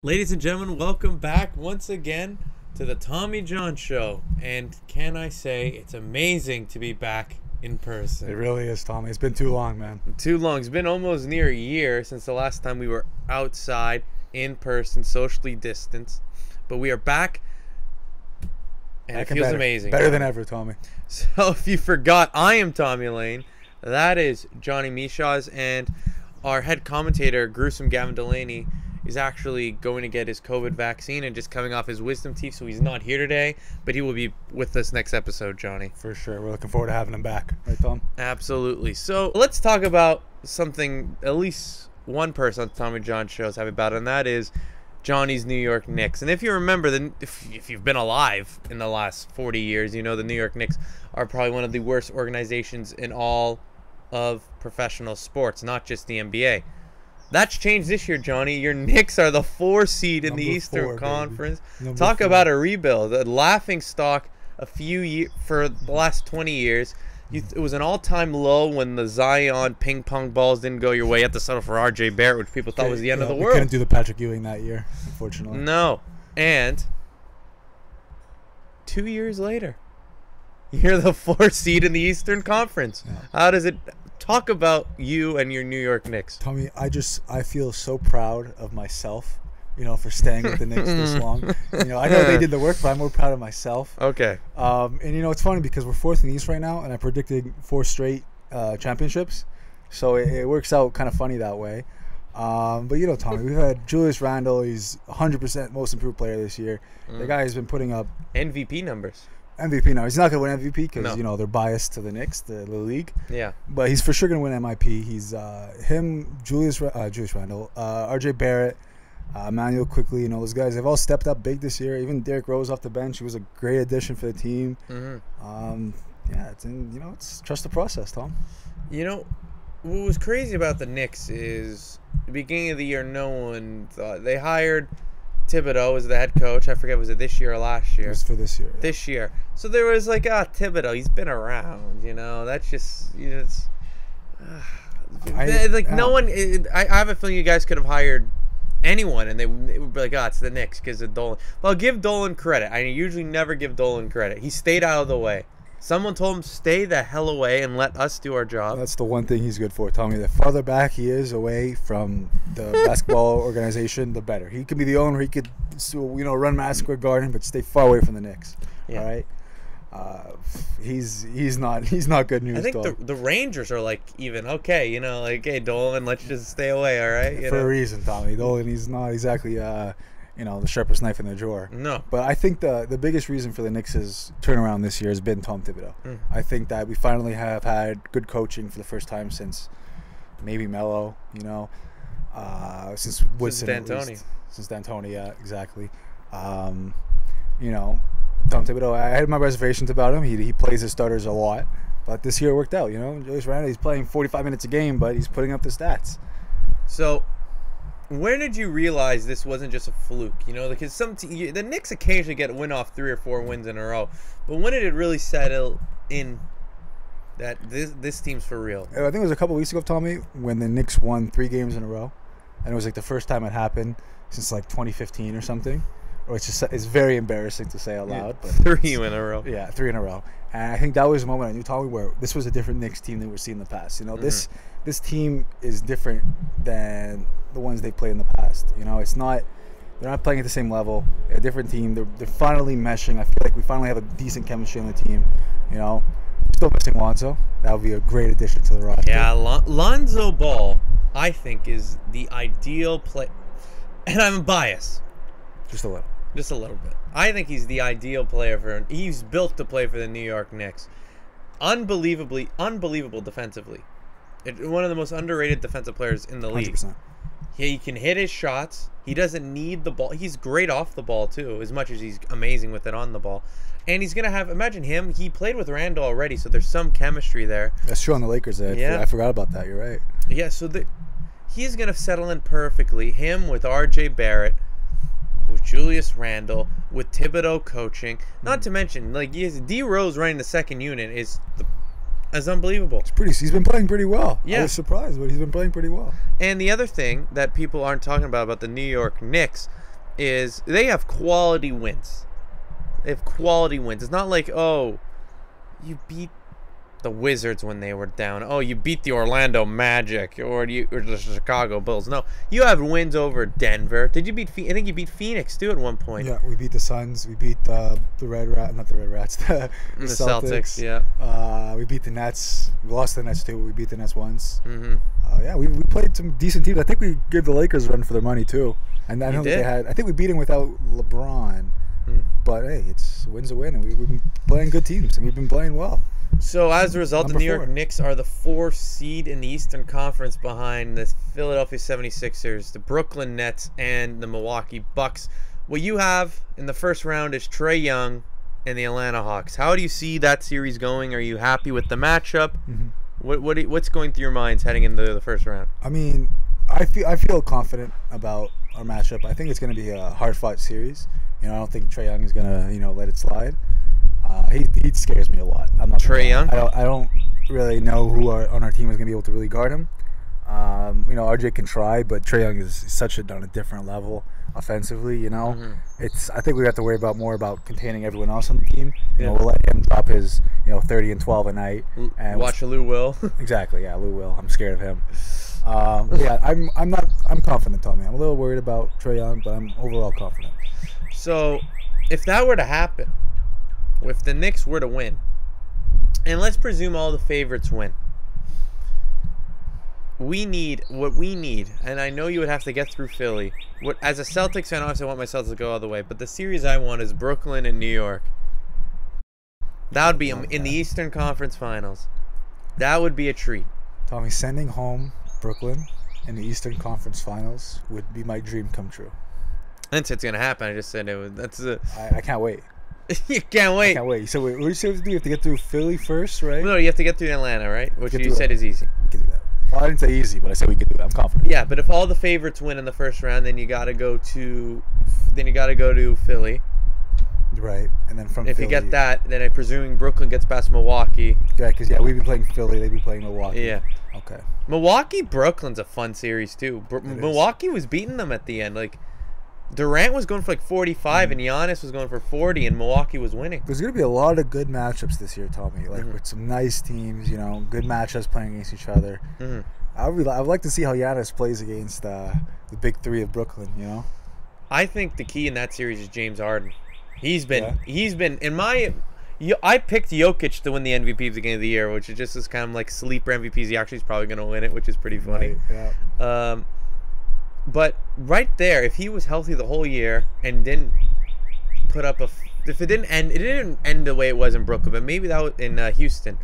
Ladies and gentlemen, welcome back once again to the Tommy John Show. And can I say, it's amazing to be back in person. It really is, Tommy. It's been too long, man. Too long. It's been almost near a year since the last time we were outside, in person, socially distanced. But we are back, and it feels amazing. Better than ever, Tommy. So if you forgot, I am Tommy Lane. That is Johnny Mishaws, and our head commentator, Gruesome Gavin Delaney, is actually going to get his COVID vaccine and just coming off his wisdom teeth, so he's not here today, but he will be with us next episode, Johnny. For sure. We're looking forward to having him back. Right, Tom? Absolutely. So let's talk about something at least one person on Tommy John shows have about, and that is Johnny's New York Knicks. And if you remember, if you've been alive in the last 40 years, you know the New York Knicks are probably one of the worst organizations in all of professional sports, not just the NBA. That's changed this year, Johnny. Your Knicks are the 4 seed in the Eastern Conference. Talk about a rebuild. The laughing stock for the last 20 years. It was an all-time low when the Zion ping pong balls didn't go your way. You had to settle for RJ Barrett, which people thought was the end of the world. We couldn't do the Patrick Ewing that year, unfortunately. No. And 2 years later, you're the 4 seed in the Eastern Conference. Yeah. How does it... Talk about you and your New York Knicks. Tommy, I feel so proud of myself, for staying with the Knicks this long. I know they did the work, but I'm more proud of myself. Okay. And it's funny because we're 4th in the East right now, and I predicted 4 straight championships, so it works out kind of funny that way. But Tommy, we've had Julius Randle. He's 100% most improved player this year. The guy has been putting up MVP numbers. MVP now. He's not going to win MVP because, they're biased to the Knicks, the league. Yeah. But he's for sure going to win MIP. He's Julius Randle, RJ Barrett, Emmanuel Quickly, those guys, they've all stepped up big this year. Even Derrick Rose off the bench. He was a great addition for the team. Mm-hmm. It's trust the process, Tom. What was crazy about the Knicks is the beginning of the year, no one thought. They hired Thibodeau as the head coach. I forget, was it this year or last year? It was for this year. This year. So there was like, Thibodeau, he's been around, that's just, no one, I have a feeling you guys could have hired anyone and they would be like, it's the Knicks because of Dolan. Well, give Dolan credit. I usually never give Dolan credit. He stayed out of the way. Someone told him, stay the hell away and let us do our job. That's the one thing he's good for, Tommy. The farther back he is away from the basketball organization, the better. He could be the owner. He could, run Madison Square Garden, but stay far away from the Knicks. Yeah. All right. He's not good news. I think the Rangers are even okay. Hey Dolan, let's just stay away. All right. For a reason, Tommy. Dolan, he's not exactly the sharpest knife in the drawer. No. But I think the biggest reason for the Knicks' turnaround this year has been Tom Thibodeau. I think that we finally have had good coaching for the first time since maybe Melo, since Woodson. Since D'Antoni. Since D'Antoni, yeah, exactly. Tom Thibodeau, I had my reservations about him. He plays his starters a lot. But this year it worked out, Julius Randle, he's playing 45 minutes a game, but he's putting up the stats. So... when did you realize this wasn't just a fluke? Because the Knicks occasionally get a win off 3 or 4 wins in a row. But when did it really settle in that this team's for real? I think it was a couple weeks ago, Tommy, when the Knicks won 3 games in a row. And it was the first time it happened since 2015 or something. Or it's very embarrassing to say out loud. Yeah, but 3 in a row. Yeah, 3 in a row. And I think that was the moment I knew, Tommy, where this was a different Knicks team than we've seen in the past. This team is different than the ones they played in the past. It's not, they're not playing at the same level. They're a different team. They're finally meshing. I feel like we finally have a decent chemistry on the team. Still missing Lonzo. That would be a great addition to the roster. Yeah, Lonzo Ball, I think, is the ideal play. And I'm biased. Just a little. Just a little bit. I think he's the ideal player he's built to play for the New York Knicks. Unbelievable defensively. One of the most underrated defensive players in the league. 100%. He can hit his shots. He doesn't need the ball. He's great off the ball, too, as much as he's amazing with it on the ball. And he's going to imagine him, he played with Randall already, so there's some chemistry there. That's true on the Lakers. I forgot about that. You're right. Yeah, so he's going to settle in perfectly. Him with RJ Barrett, with Julius Randle, with Thibodeau coaching. Not to mention, D Rose running the second unit is unbelievable. He's been playing pretty well. Yeah. I was surprised, but he's been playing pretty well. And the other thing that people aren't talking about the New York Knicks is they have quality wins. They have quality wins. It's not like, oh, you beat the Wizards when they were down. Oh, you beat the Orlando Magic or the Chicago Bulls. No, you have wins over Denver. Did you beat? I think you beat Phoenix too at one point. Yeah, we beat the Suns. We beat the Red Rat, not the Red Rats. the Celtics. Yeah. We beat the Nets. We lost the Nets too. But we beat the Nets once. Mm-hmm. Yeah, we played some decent teams. I think we gave the Lakers a run for their money too. And I don't think they had. I think we beat them without LeBron. But hey, it's a win's a win, and we've been playing good teams, and we've been playing well. So as a result, the New York Knicks are the 4th seed in the Eastern Conference behind the Philadelphia 76ers, the Brooklyn Nets, and the Milwaukee Bucks. What you have in the first round is Trae Young and the Atlanta Hawks. How do you see that series going? Are you happy with the matchup? Mm-hmm. What's going through your minds heading into the first round? I mean, I feel confident about our matchup. I think it's going to be a hard-fought series. I don't think Trae Young is going to, let it slide. He scares me a lot. I'm not Trae Young? I don't really know who on our team is going to be able to really guard him. RJ can try, but Trae Young is such on a different level offensively. Mm-hmm. I think we have to worry more about containing everyone else on the team. We'll let him drop his 30 and 12 a night. And watch Lou Will. Exactly. Yeah, Lou Will. I'm scared of him. I'm confident, Tommy. I'm a little worried about Trae Young, but I'm overall confident. So, if that were to happen, if the Knicks were to win, and let's presume all the favorites win, what we need, and I know you would have to get through Philly. As a Celtics fan, obviously I want my Celtics to go all the way, but the series I want is Brooklyn and New York. That would be in the Eastern Conference Finals. That would be a treat. Tommy, sending home Brooklyn in the Eastern Conference Finals would be my dream come true. That's it's gonna happen. I just said it was. I can't wait. You can't wait. I can't wait. So what do you say we have to do? You have to get through Philly first, right? No, you have to get through Atlanta, right? Which you said is easy. We can do that. Well, I didn't say easy, but I said we could do it. I'm confident. Yeah, but if all the favorites win in the first round, then you gotta go to Philly. Right, and then from if Philly, you get that, then I'm presuming Brooklyn gets past Milwaukee. Yeah, because we've been playing Philly, they've been playing Milwaukee. Yeah. Okay. Brooklyn's a fun series too. Milwaukee was beating them at the end. Like Durant was going for like 45, and Giannis was going for 40, and Milwaukee was winning. There's going to be a lot of good matchups this year, Tommy. Like with some nice teams, good matchups playing against each other. Mm-hmm. I would like to see how Giannis plays against the big three of Brooklyn. I think the key in that series is James Harden. He's been in my. I picked Jokic to win the MVP of the game of the year, which is just this kind of like sleeper MVPs. He actually is probably going to win it, which is pretty funny. Right, yeah. But right there, if he was healthy the whole year and didn't put up it didn't end the way it was in Brooklyn, but maybe that was in Houston.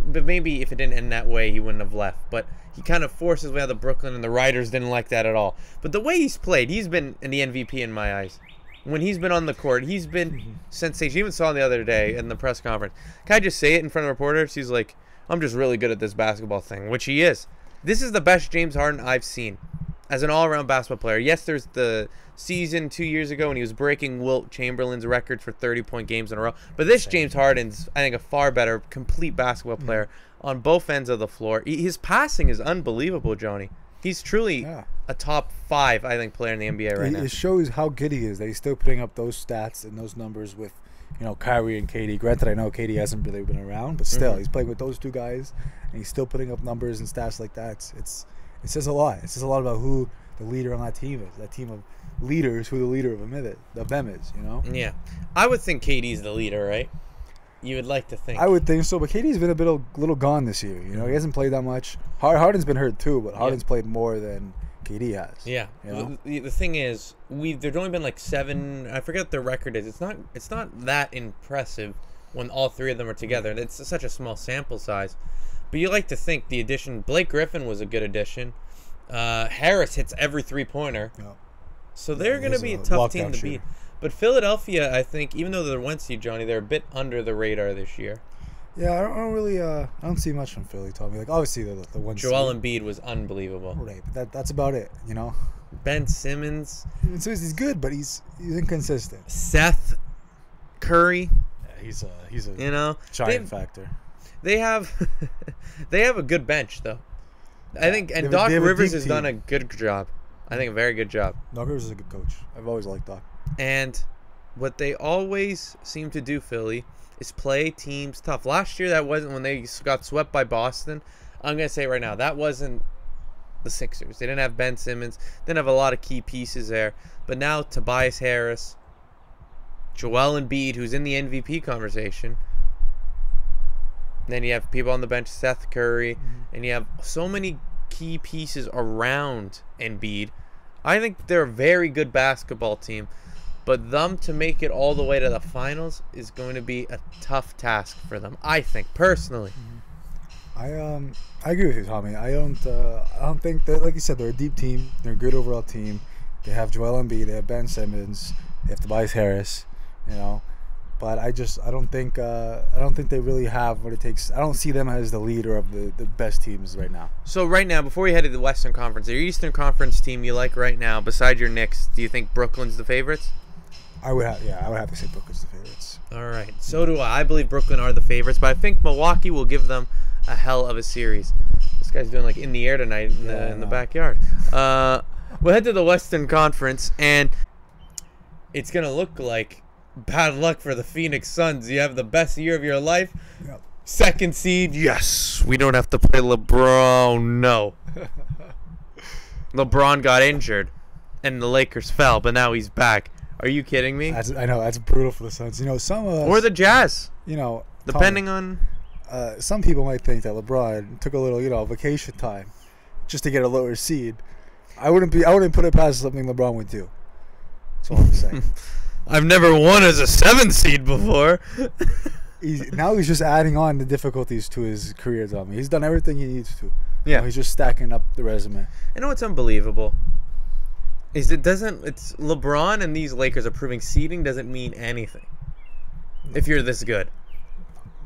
Maybe if it didn't end that way, he wouldn't have left. But he kind of forced his way out of Brooklyn, and the writers didn't like that at all. But the way he's played, he's been in the MVP in my eyes. When he's been on the court, he's been sensational. You even saw him the other day in the press conference. Can I just say it in front of reporters? He's like, I'm just really good at this basketball thing, which he is. This is the best James Harden I've seen as an all-around basketball player. Yes, there's the season 2 years ago when he was breaking Wilt Chamberlain's record for 30-point games in a row. But this James Harden's, I think, a far better complete basketball player on both ends of the floor. His passing is unbelievable, Johnny. He's truly a top 5, I think, player in the NBA right now. It shows how good he is that he's still putting up those stats and those numbers with, Kyrie and KD. Granted, I know KD hasn't really been around, but still, he's playing with those two guys, and he's still putting up numbers and stats like that. It says a lot. It says a lot about who the leader on that team is. That team of leaders, who the leader of them is. Yeah, I would think KD's the leader, right? You would like to think. I would think so, but KD's been a little gone this year. He hasn't played that much. Harden's been hurt too, but Harden's played more than KD has. Yeah. The thing is, there's only been like 7. I forget what the record is. It's not that impressive when all 3 of them are together. It's such a small sample size. But you like to think the addition. Blake Griffin was a good addition. Harris hits every 3-pointer. Yeah. So they're going to be a tough team to beat. But Philadelphia, I think, even though they're the 1 seed, Johnny, they're a bit under the radar this year. Yeah, I don't really, I don't see much from Philly, Tommy. Like, obviously, the 1 seed. Joel Embiid was unbelievable. Right, but that's about it, Ben Simmons. He's good, but he's inconsistent. Seth Curry. Yeah, he's a giant factor. They have a good bench, though. I think, and Doc Rivers has done a good job. I think a very good job. Doc Rivers is a good coach. I've always liked Doc. And what they always seem to do, Philly, is play teams tough. Last year, that wasn't when they got swept by Boston. I'm going to say right now, that wasn't the Sixers. They didn't have Ben Simmons. Didn't have a lot of key pieces there. But now Tobias Harris, Joel Embiid, who's in the MVP conversation. Then you have people on the bench, Seth Curry. And you have so many key pieces around Embiid. I think they're a very good basketball team. But them to make it all the way to the finals is going to be a tough task for them, I think, personally. I agree with you, Tommy. I don't think that, like you said, they're a deep team. They're a good overall team. They have Joel Embiid. They have Ben Simmons. They have Tobias Harris. You know, but I don't think they really have what it takes. I don't see them as the leader of the best teams right now. So right now, before we head to the Western Conference, your Eastern Conference team you like right now, besides your Knicks, do you think Brooklyn's the favorites? I would have to say Brooklyn's the favorites. All right, so do I. I believe Brooklyn are the favorites, but I think Milwaukee will give them a hell of a series. This guy's doing like in the air tonight in the backyard. We'll head to the Western Conference, and it's gonna look like bad luck for the Phoenix Suns. You have the best year of your life. Yep. Second seed, yes. We don't have to play LeBron. No. LeBron got injured, and the Lakers fell, but now he's back. Are you kidding me? I know that's brutal for the Suns. You know, some of us, or the Jazz. You know, depending on. Some people might think that LeBron took a little, vacation time, just to get a lower seed. I wouldn't put it past something LeBron would do. That's all I'm saying. I've never won as a 7th seed before. Now he's just adding on the difficulties to his career, Tommy. He's done everything he needs to. Yeah. He's just stacking up the resume. You know what's unbelievable? It's LeBron and these Lakers are proving seeding doesn't mean anything. If you're this good.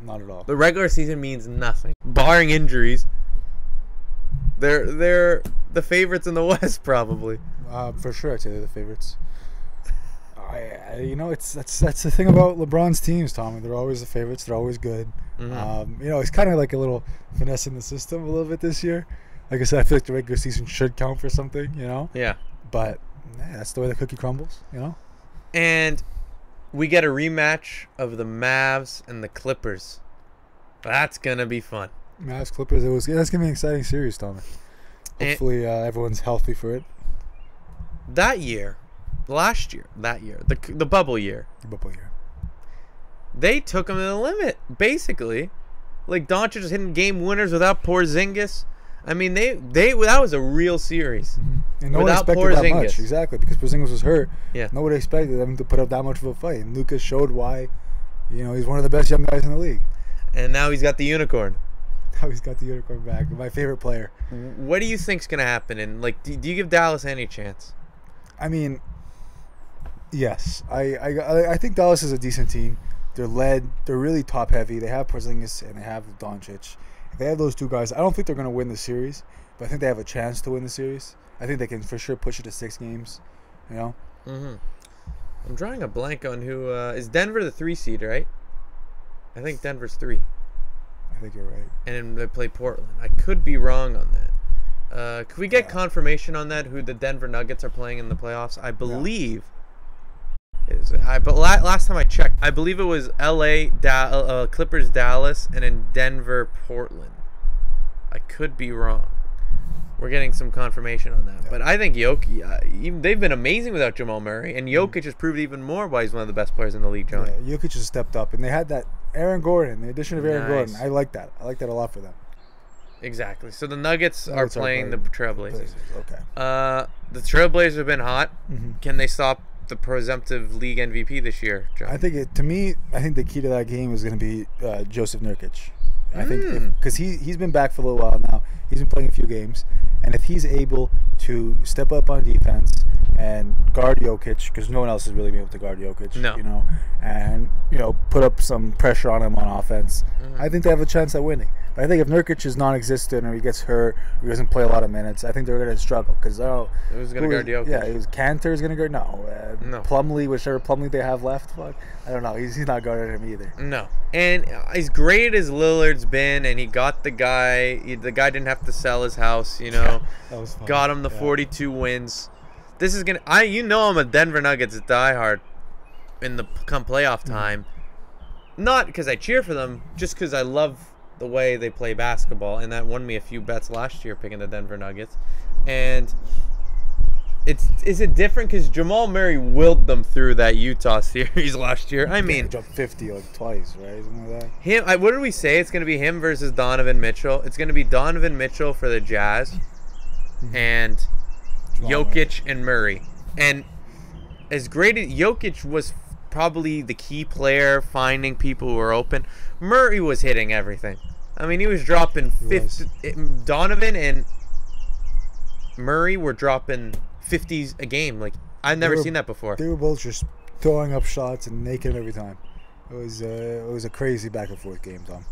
Not at all. The regular season means nothing. Barring injuries. They're the favorites in the West probably. For sure I'd say they're the favorites. That's the thing about LeBron's teams, Tommy. They're always the favorites. They're always good. It's kind of like a little finesse in the system a little bit this year. Like I said, I feel like the regular season should count for something, Yeah. But that's the way the cookie crumbles, And we get a rematch of the Mavs and the Clippers. That's gonna be fun. Mavs Clippers. That's gonna be an exciting series, Tommy. Hopefully, everyone's healthy for it. The bubble year, the bubble year. They took them to the limit, basically. Like Doncic just hitting game winners without Porzingis. I mean, that was a real series. And no one expected that much. Exactly, because Porzingis was hurt. Yeah. Nobody expected them to put up that much of a fight. And Lucas showed why, he's one of the best young guys in the league. And now he's got the unicorn. Now he's got the unicorn back. My favorite player. What do you think's gonna happen? And do you give Dallas any chance? I mean, yes. I think Dallas is a decent team. They're really top heavy. They have Porzingis and they have Doncic. If they have those two guys, I don't think they're going to win the series, but I think they have a chance to win the series. I think they can for sure push it to 6 games, I'm drawing a blank on who is Denver the 3 seed, right? I think Denver's 3. I think you're right. And they play Portland. I could be wrong on that. Could we get confirmation on that? Who the Denver Nuggets are playing in the playoffs? I believe. But last time I checked, I believe it was Clippers, Dallas, and then Denver, Portland. I could be wrong. We're getting some confirmation on that. Yeah. But I think Jokic, they've been amazing without Jamal Murray, and Jokic has proved even more why he's one of the best players in the league, Johnny. Yeah, Jokic has stepped up, and they had that Aaron Gordon, the addition of Aaron Gordon. I like that. I like that a lot for them. Exactly. So the Nuggets are playing the Trailblazers. Okay. The Trailblazers have been hot. Can they stop the presumptive league MVP this year, John? I think the key to that game is going to be Joseph Nurkic. I think because he's been back for a little while now. He's been playing a few games, and if he's able to step up on defense and guard Jokic, because no one else has really been able to guard Jokic, and put up some pressure on him on offense, I think they have a chance at winning. But I think if Nurkic is non-existent or he gets hurt or he doesn't play a lot of minutes, I think they're going to struggle because Who's going to guard Jokic? Yeah, it was Kanter is going to guard. No, Plumlee, whichever Plumlee they have left. Fuck, I don't know. He's not guarding him either. No, and as great as Lillard's been, and he got the guy didn't have to sell his house. That was fun. Got him the 42 wins. This is gonna. I'm a Denver Nuggets diehard in the come playoff time. Not because I cheer for them, just because I love the way they play basketball, and that won me a few bets last year picking the Denver Nuggets. And is it different because Jamal Murray willed them through that Utah series last year? I mean, he dropped 50 like twice, right? Something like him. that. What did we say? It's going to be him versus Donovan Mitchell. It's going to be Donovan Mitchell for the Jazz, and Jokic and Murray. And as great as Jokic was probably the key player finding people who were open, Murray was hitting everything. I mean, he was dropping 50. Donovan and Murray were dropping 50s a game. Like, I've never seen that before. They were both just throwing up shots and making them every time. It was a crazy back and forth game, Tom.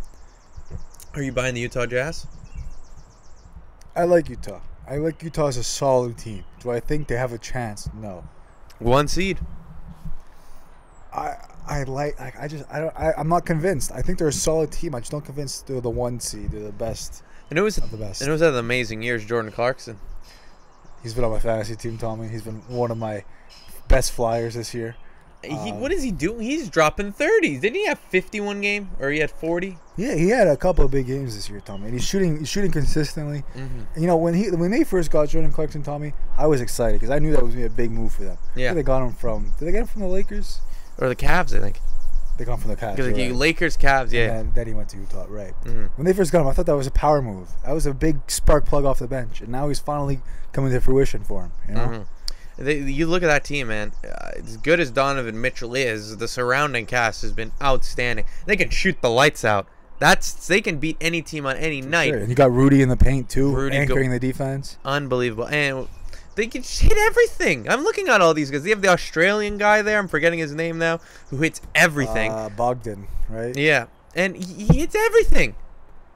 Are you buying the Utah Jazz? I like Utah. I like Utah as a solid team. Do I think they have a chance? No. 1 seed. I'm not convinced. I think they're a solid team. I just don't convinced they're the 1 seed. They're the best. And it was of the best. And it was an amazing years, Jordan Clarkson. He's been on my fantasy team, Tommy. He's been one of my best flyers this year. What is he doing? He's dropping 30s. Didn't he have 51 game or he had 40? Yeah, he had a couple of big games this year, Tommy. And he's shooting consistently. And, when they first got Jordan Clarkson, Tommy, I was excited because I knew that was going to be a big move for them. Yeah. They got him from. Did they get him from the Lakers? Or the Cavs, I think. They got him from the Cavs. Because Lakers, Cavs, yeah. And then he went to Utah, right? When they first got him, I thought that was a power move. That was a big spark plug off the bench, and now he's finally coming to fruition for him. You know. You look at that team, man. As good as Donovan Mitchell is, the surrounding cast has been outstanding. They can shoot the lights out. They can beat any team on any night. Sure. And you got Rudy in the paint too, anchoring the defense. Unbelievable, and they can hit everything. I'm looking at all these guys. They have the Australian guy there. I'm forgetting his name now, who hits everything. Bogdan, right? Yeah, and he hits everything.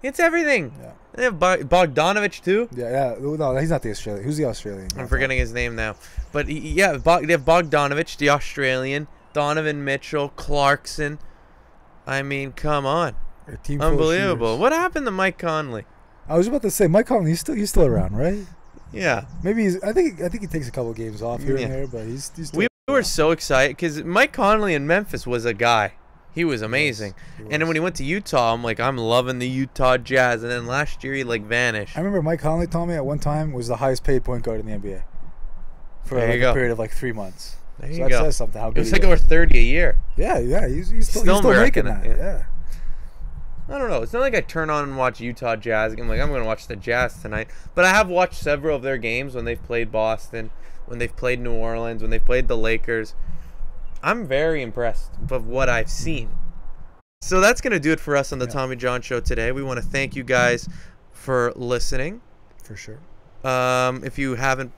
Hits everything. Yeah. They have Bogdanovich too. Yeah. No, he's not the Australian. Who's the Australian guy? I'm forgetting his name now. But they have Bogdanovich, the Australian, Donovan Mitchell, Clarkson. I mean, come on. Unbelievable. What happened to Mike Conley? I was about to say Mike Conley. He's still around, right? Yeah. Maybe I think he takes a couple of games off here and there, but he's still. We were so excited because Mike Conley in Memphis was a guy. He was amazing. He was. And then when he went to Utah, I'm loving the Utah Jazz. And then last year he vanished. I remember Mike Conley told me at one time was the highest paid point guard in the NBA for a period of 3 months. There you go. That says something. How good it was over 30 a year. Yeah. He's still making that. Yeah. I don't know. It's not like I turn on and watch Utah Jazz. I'm going to watch the Jazz tonight. But I have watched several of their games when they've played Boston, when they've played New Orleans, when they've played the Lakers. I'm very impressed with what I've seen. So that's going to do it for us on the Tommy John Show today. We want to thank you guys for listening. For sure. If you haven't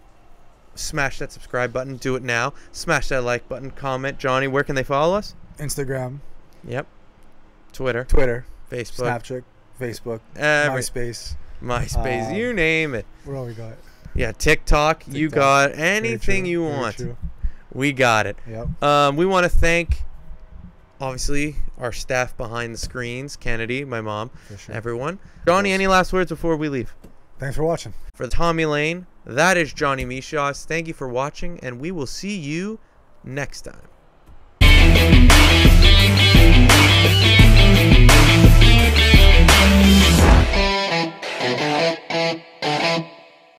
smashed that subscribe button, do it now. Smash that like button, comment. Johnny, where can they follow us? Instagram. Yep. Twitter. Facebook. Snapchat. Facebook. MySpace. You name it. What all we got? Yeah, TikTok. You got anything you want. We got it. Yep. We want to thank, obviously, our staff behind the screens, Kennedy, my mom, everyone. Johnny, any last words before we leave? Thanks for watching. For Tommy Lane, that is Johnny Mishas. Thank you for watching, and we will see you next time.